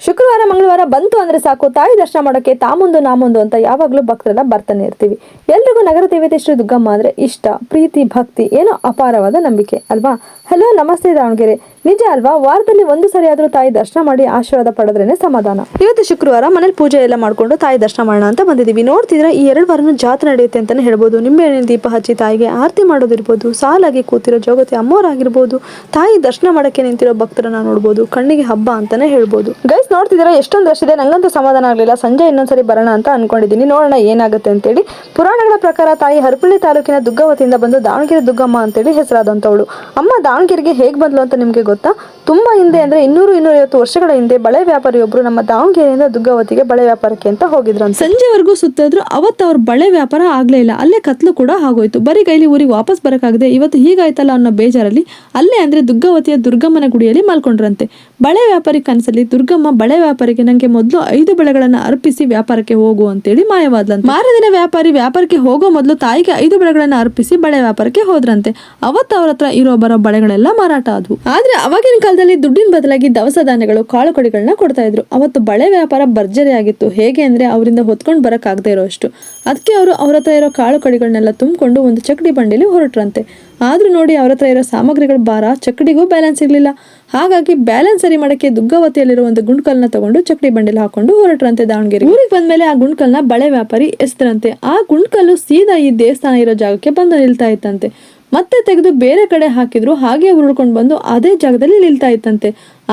ಶುಕ್ರವಾರ ಮಂಗಳವಾರ ಬಂತು ಅಂದ್ರೆ ಸಾಕು ತಾಯಿ ದರ್ಶನ ಮಾಡೋಕ್ಕೆ ತಾಮುಂದು ನಾಮುಂದು ಅಂತ ಯಾವಾಗಲೂ ಭಕ್ತರೆಲ್ಲ ಬರ್ತಾನೆ ಇರ್ತೀವಿ. ಎಲ್ರಿಗೂ ನಗರ ದೇವತೆ ಶ್ರೀ ದುರ್ಗಮ್ಮ ಅಂದ್ರೆ ಇಷ್ಟ, ಪ್ರೀತಿ, ಭಕ್ತಿ, ಏನೋ ಅಪಾರವಾದ ನಂಬಿಕೆ ಅಲ್ವಾ. ಹಲೋ ನಮಸ್ತೆ ದಾವಣಗೆರೆ. ನಿಜ ಅಲ್ವಾ, ವಾರದಲ್ಲಿ ಒಂದು ಸರಿಯಾದ್ರೂ ತಾಯಿ ದರ್ಶನ ಮಾಡಿ ಆಶೀರ್ವಾದ ಪಡೆದ್ರೇನೆ ಸಮಾಧಾನ. ಇವತ್ತು ಶುಕ್ರವಾರ ಮನೇಲಿ ಪೂಜೆ ಎಲ್ಲ ಮಾಡ್ಕೊಂಡು ತಾಯಿ ದರ್ಶನ ಮಾಡೋಣ ಅಂತ ಬಂದಿದ್ದೀವಿ. ನೋಡ್ತಿದ್ರೆ ಈ 2 ವಾರನೂ ಜಾತ್ರೆ ನಡೆಯುತ್ತೆ ಅಂತಾನೆ ಹೇಳ್ಬೋದು. ನಿಂಬೆಹಣ್ಣಿನ ದೀಪ ಹಚ್ಚಿ ತಾಯಿಗೆ ಆರತಿ ಮಾಡೋದಿರ್ಬೋದು, ಸಾಲಾಗಿ ಕೂತಿರೋ ಜೋಗತಿ ಅಮ್ಮೋರಾಗಿರ್ಬೋದು, ತಾಯಿ ದರ್ಶನ ಮಾಡಕ್ಕೆ ನಿಂತಿರೋ ಭಕ್ತರನ್ನ ನೋಡ್ಬೋದು. ಕಣ್ಣಿಗೆ ಹಬ್ಬ ಅಂತಾನೆ ಹೇಳ್ಬೋದು. ಗೈಸ್ ನೋಡ್ತಿದ್ದೀರಾ ಎಷ್ಟೊಂದು ರಶ್ ಇದೆ. ನಂಗಂತೂ ಸಮಾಧಾನ ಆಗಲಿಲ್ಲ. ಸಂಜೆ ಇನ್ನೊಂದ್ಸರಿ ಬರೋಣ ಅಂತ ಅನ್ಕೊಂಡಿದ್ದೀನಿ. ನೋಡೋಣ ಏನಾಗುತ್ತೆ ಅಂತೇಳಿ. ಪುರಾಣಗಳ ಪ್ರಕಾರ ತಾಯಿ ಹರಪಳ್ಳಿ ತಾಲೂಕಿನ ದುಗ್ಗವತಿಯಿಂದ ಬಂದು ದಾವಣಗೆರೆ ದುಗ್ಗಮ್ಮ ಅಂತೇಳಿ ಹೆಸರಾದಂತವಳು. ಅಮ್ಮ ದಾವಣಗೆರೆಗೆ ಹೇಗೆ ಬಂದ್ಲು ಅಂತ ನಿಮ್ಗೆ ಗೊತ್ತಾ? ತುಂಬಾ ಹಿಂದೆ ಅಂದ್ರೆ 200-250 ವರ್ಷಗಳ ಹಿಂದೆ ಬಳೆ ವ್ಯಾಪಾರಿಯೊಬ್ರು ನಮ್ಮ ದಾವಣಗೆರೆಯಿಂದ ದುಗ್ಗವತಿಗೆ ಬಳೆ ವ್ಯಾಪಾರಕ್ಕೆ ಅಂತ ಹೋಗಿದ್ರು. ಸಂಜೆವರೆಗೂ ಸುತ್ತಿದ್ರು. ಅವತ್ತು ಅವ್ರ ಬಳೆ ವ್ಯಾಪಾರ ಆಗ್ಲೇ ಇಲ್ಲ. ಅಲ್ಲೇ ಕತ್ಲು ಕೂಡ ಆಗೋಯ್ತು. ಬರೀ ಕೈಲಿ ಊರಿಗೆ ವಾಪಸ್ ಬರಕಾಗದೆ ಇವತ್ತು ಹೀಗಾಯ್ತಲ್ಲ ಅನ್ನೋ ಬೇಜಾರಲ್ಲಿ ಅಲ್ಲೇ ಅಂದ್ರೆ ದುಗ್ಗವತಿಯ ದುರ್ಗಮ್ಮನ ಗುಡಿಯಲ್ಲಿ ಮಲ್ಕೊಂಡ್ರಂತೆ. ಬಳೆ ವ್ಯಾಪಾರಿ ಕನಸಲ್ಲಿ ದುರ್ಗಮ್ಮ ಬಳೆ ವ್ಯಾಪಾರಿಗೆ ನಂಗೆ ಮೊದಲು 5 ಬಳೆಗಳನ್ನ ಅರ್ಪಿಸಿ ವ್ಯಾಪಾರಕ್ಕೆ ಹೋಗು ಅಂತೇಳಿ ಮಾಯವಾದ್ಲಂತೆ. ಮಾರದಿನ ವ್ಯಾಪಾರಿ ವ್ಯಾಪಾರಕ್ಕೆ ಹೋಗೋ ಮೊದಲು ತಾಯಿಗೆ 5 ಬಳೆಗಳನ್ನ ಅರ್ಪಿಸಿ ಬಳೆ ವ್ಯಾಪಾರಕ್ಕೆ ಹೋದ್ರಂತೆ. ಅವತ್ತು ಅವ್ರ ಹತ್ರ ಇರೋ ಬರೋ ಬಳೆಗಳೆಲ್ಲ ಮಾರಾಟ ಆದ್ವು. ಆದ್ರೆ ಅವಾಗಿನ ಕಾಲದಲ್ಲಿ ದುಡ್ಡಿನ ಬದಲಾಗಿ ದವಸ ಧಾನ್ಯಗಳು, ಕಾಳು ಕಡಿಗಳನ್ನ ಕೊಡ್ತಾ ಇದ್ರು. ಅವತ್ತು ಬಳೆ ವ್ಯಾಪಾರ ಭರ್ಜರಿ ಆಗಿತ್ತು. ಹೇಗೆ ಅಂದ್ರೆ ಅವರಿಂದ ಹೊತ್ಕೊಂಡು ಬರಕ್ ಆಗದೆ ಇರೋ ಅಷ್ಟು. ಅದಕ್ಕೆ ಅವರು ಅವ್ರ ಹತ್ರ ಇರೋ ಕಾಳು ಕಡಿಗಳನ್ನೆಲ್ಲ ತುಂಬಿಕೊಂಡು ಒಂದು ಚಕ್ಕಡಿ ಬಂಡಿಲಿ ಹೊರಟ್ರಂತೆ. ಆದ್ರೂ ನೋಡಿ ಅವ್ರ ಹತ್ರ ಇರೋ ಸಾಮಗ್ರಿಗಳ ಭಾರ ಚಕ್ಕಡಿಗೂ ಬ್ಯಾಲೆನ್ಸ್ ಇರ್ಲಿಲ್ಲ. ಹಾಗಾಗಿ ಬ್ಯಾಲೆನ್ಸ್ ಸರಿ ಮಾಡಕ್ಕೆ ದುಗ್ಗವತಿಯಲ್ಲಿರೋ ಒಂದು ಗುಂಡ್ಕಲ್ನ ತಗೊಂಡು ಚಕ್ಕಡಿ ಬಂಡಿಲಿ ಹಾಕೊಂಡು ಹೊರಟ್ರಂತೆ ದಾವಣಗೆರೆ. ಊರಿಗೆ ಬಂದ್ಮೇಲೆ ಆ ಗುಂಡ್ಕಲ್ನ ಬಳೆ ವ್ಯಾಪಾರಿ ಎಸ್ತರಂತೆ. ಆ ಗುಂಡ್ಕಲ್ಲು ಸೀದಾ ಈ ದೇವಸ್ಥಾನ ಇರೋ ಜಾಗಕ್ಕೆ ಬಂದು ನಿಲ್ತಾ ಇತ್ತಂತೆ. ಮತ್ತೆ ತೆಗೆದು ಬೇರೆ ಕಡೆ ಹಾಕಿದ್ರು. ಹಾಗೆ ಉರುಳ್ಕೊಂಡು ಬಂದು ಅದೇ ಜಾಗದಲ್ಲಿ ನಿಲ್ತಾ ಇತ್ತಂತೆ.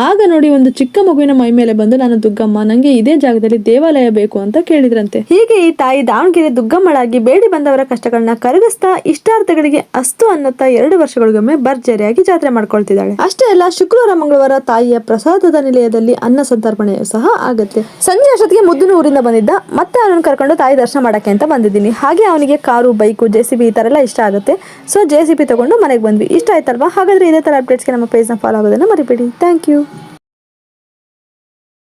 ಆಗ ನೋಡಿ ಒಂದು ಚಿಕ್ಕ ಮಗುವಿನ ಮೈ ಮೇಲೆ ಬಂದು, ನಾನು ದುಗ್ಗಮ್ಮ, ನಂಗೆ ಇದೇ ಜಾಗದಲ್ಲಿ ದೇವಾಲಯ ಬೇಕು ಅಂತ ಕೇಳಿದ್ರಂತೆ. ಹೀಗೆ ಈ ತಾಯಿ ದಾವಣಗೆರೆ ದುಗ್ಗಮ್ಮಳಾಗಿ ಬೇಡಿ ಬಂದವರ ಕಷ್ಟಗಳನ್ನ ಕರಗಿಸ್ತಾ ಇಷ್ಟಾರ್ಥಗಳಿಗೆ ಅಸ್ತು ಅನ್ನುತ್ತಾ 2 ವರ್ಷಗಳಿಗೊಮ್ಮೆ ಭರ್ಜರಿಯಾಗಿ ಜಾತ್ರೆ ಮಾಡ್ಕೊಳ್ತಿದ್ದಾಳೆ. ಅಷ್ಟೇ ಅಲ್ಲ, ಶುಕ್ರವಾರ ಮಂಗಳವಾರ ತಾಯಿಯ ಪ್ರಸಾದದ ನಿಲಯದಲ್ಲಿ ಅನ್ನ ಸಂತರ್ಪಣೆಯೂ ಸಹ ಆಗುತ್ತೆ. ಸಂಜೆ ಅಷ್ಟೊತ್ತಿಗೆ ಮುದ್ದಿನ ಊರಿಂದ ಬಂದಿದ್ದ. ಮತ್ತೆ ಅವನನ್ನು ಕರ್ಕೊಂಡು ತಾಯಿ ದರ್ಶನ ಮಾಡಕ್ಕೆ ಅಂತ ಬಂದಿದ್ದೀನಿ. ಹಾಗೆ ಅವನಿಗೆ ಕಾರು, ಬೈಕು, JCB ಈ ತರ ಎಲ್ಲ ಇಷ್ಟ ಆಗುತ್ತೆ. ಸೊ JCB ತಗೊಂಡು ಮನೆಗೆ ಬಂದ್ವಿ. ಇಷ್ಟ ಆಯ್ತಲ್ವಾ? ಹಾಗಾದ್ರೆ ಇದೇ ತರ ಅಪ್ಡೇಟ್ಸ್ಗೆ ನಮ್ಮ ಪೇಜ್ನ ಫಾಲೋ ಆಗೋದನ್ನ ಮರಿಬೇಡಿ. Thank you.